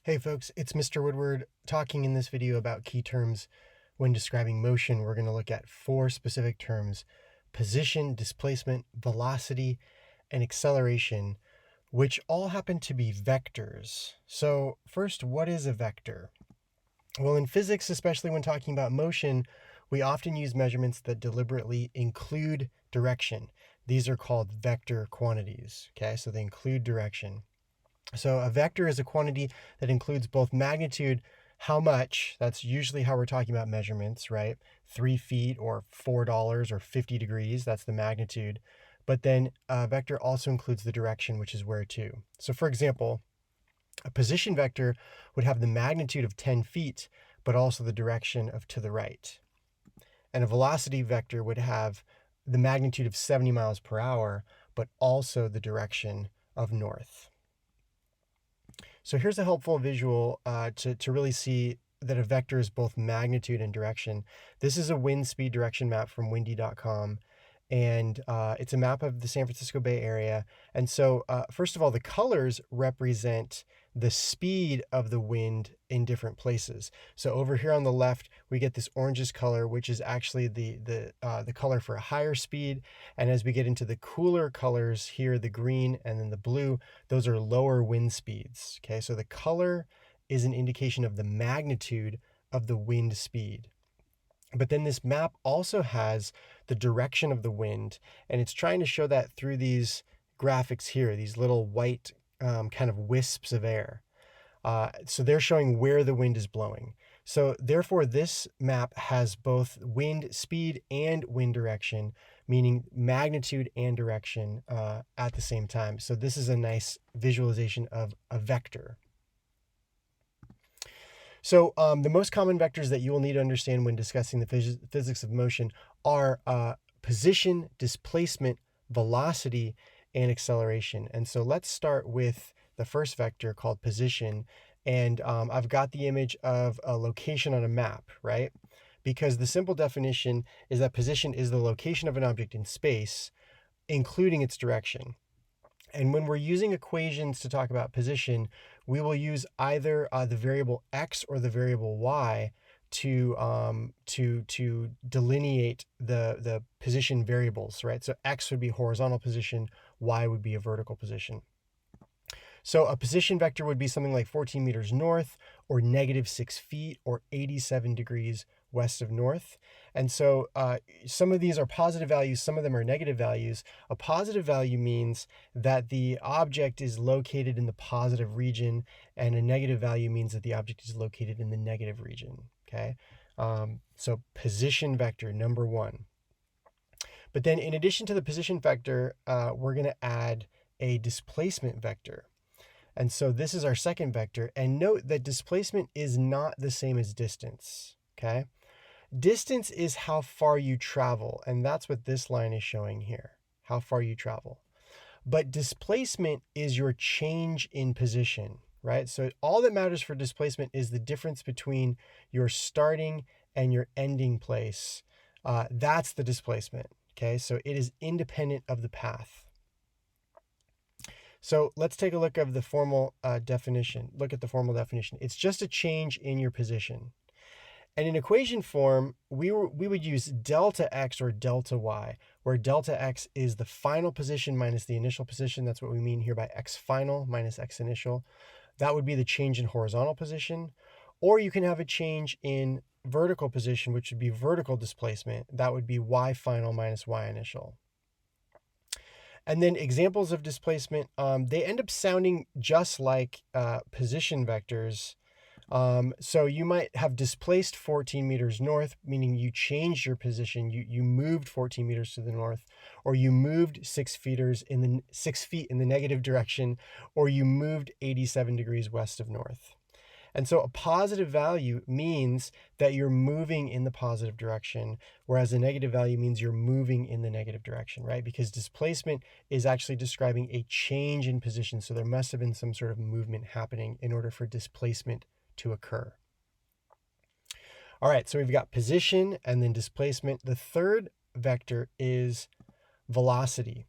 Hey folks, it's Mr. Woodward talking in this video about key terms when describing motion. We're going to look at four specific terms: position, displacement, velocity, and acceleration, which all happen to be vectors. So first, what is a vector? Well, in physics, especially when talking about motion, we often use measurements that deliberately include direction. These are called vector quantities, okay? So they include direction. So a vector is a quantity that includes both magnitude, how much, that's usually how we're talking about measurements, right? 3 feet or $4 or 50 degrees, that's the magnitude. But then a vector also includes the direction, which is where to. So for example, a position vector would have the magnitude of 10 feet, but also the direction of to the right. And a velocity vector would have the magnitude of 70 miles per hour, but also the direction of north. So here's a helpful visual to really see that a vector is both magnitude and direction. This is a wind speed direction map from windy.com, and it's a map of the San Francisco Bay Area. And so first of all, the colors represent the speed of the wind in different places. So over here on the left, we get this orangish color, which is actually the color for a higher speed. And as we get into the cooler colors here, the green and then the blue, those are lower wind speeds. Okay, so the color is an indication of the magnitude of the wind speed. But then this map also has the direction of the wind, and it's trying to show that through these graphics here, these little white kind of wisps of air. So they're showing where the wind is blowing. So therefore, this map has both wind speed and wind direction, meaning magnitude and direction at the same time. So this is a nice visualization of a vector. So the most common vectors that you will need to understand when discussing the physics of motion are position, displacement, velocity, and acceleration. And so let's start with the first vector called position. And I've got the image of a location on a map, right? Because the simple definition is that position is the location of an object in space, including its direction. And when we're using equations to talk about position, we will use either the variable x or the variable y to delineate the position variables, right? So x would be horizontal position, y would be a vertical position. So a position vector would be something like 14 meters north, or -6 feet, or 87 degrees west of north. And so some of these are positive values, some of them are negative values. A positive value means that the object is located in the positive region, and a negative value means that the object is located in the negative region, okay? So position vector, number one. But then in addition to the position vector, we're going to add a displacement vector. And so this is our second vector. And note that displacement is not the same as distance, okay? Distance is how far you travel, and that's what this line is showing here, how far you travel. But displacement is your change in position, right? So all that matters for displacement is the difference between your starting and your ending place. That's the displacement, okay? So it is independent of the path. So let's take a look at the formal definition. Look at the formal definition. It's just a change in your position. And in equation form, we would use delta x or delta y, where delta x is the final position minus the initial position. That's what we mean here by x final minus x initial. That would be the change in horizontal position. Or you can have a change in vertical position, which would be vertical displacement. That would be y final minus y initial. And then examples of displacement, they end up sounding just like position vectors. So you might have displaced 14 meters north, meaning you changed your position. You moved 14 meters to the north, or you moved 6 feet in the negative direction, or you moved 87 degrees west of north. And so a positive value means that you're moving in the positive direction, whereas a negative value means you're moving in the negative direction, right? Because displacement is actually describing a change in position. So there must have been some sort of movement happening in order for displacement to occur. All right, so we've got position and then displacement. The third vector is velocity.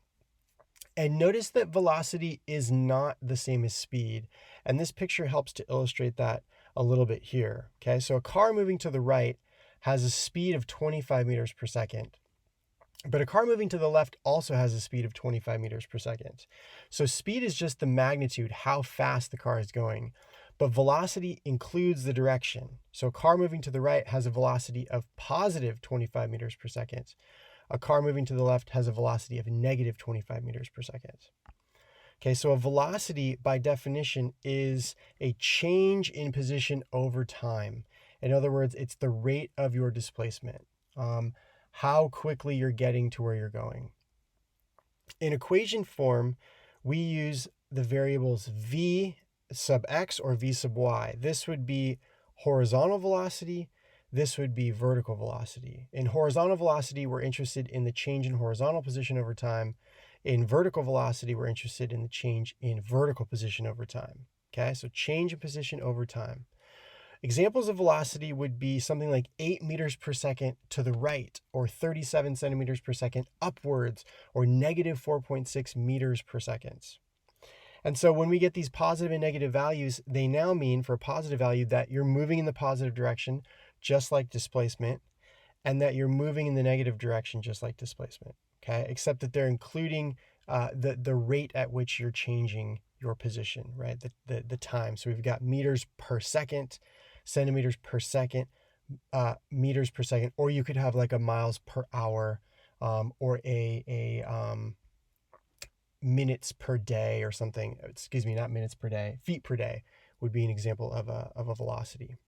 And notice that velocity is not the same as speed. And this picture helps to illustrate that a little bit here. Okay, so a car moving to the right has a speed of 25 meters per second. But a car moving to the left also has a speed of 25 meters per second. So speed is just the magnitude, how fast the car is going. But velocity includes the direction. So a car moving to the right has a velocity of positive 25 meters per second. A car moving to the left has a velocity of negative 25 meters per second. Okay, so a velocity by definition is a change in position over time. In other words, it's the rate of your displacement, how quickly you're getting to where you're going. In equation form, we use the variables v sub x or v sub y. This would be horizontal velocity. This would be vertical velocity. In horizontal velocity, we're interested in the change in horizontal position over time. In vertical velocity, we're interested in the change in vertical position over time. Okay, so change in position over time. Examples of velocity would be something like 8 meters per second to the right, or 37 centimeters per second upwards, or negative 4.6 meters per second. And so when we get these positive and negative values, they now mean for a positive value that you're moving in the positive direction, just like displacement, and that you're moving in the negative direction, just like displacement. Okay, except that they're including the rate at which you're changing your position, right? The time. So we've got meters per second, centimeters per second, meters per second, or you could have like a miles per hour, or a minutes per day or something. Excuse me, not minutes per day. Feet per day would be an example of a velocity.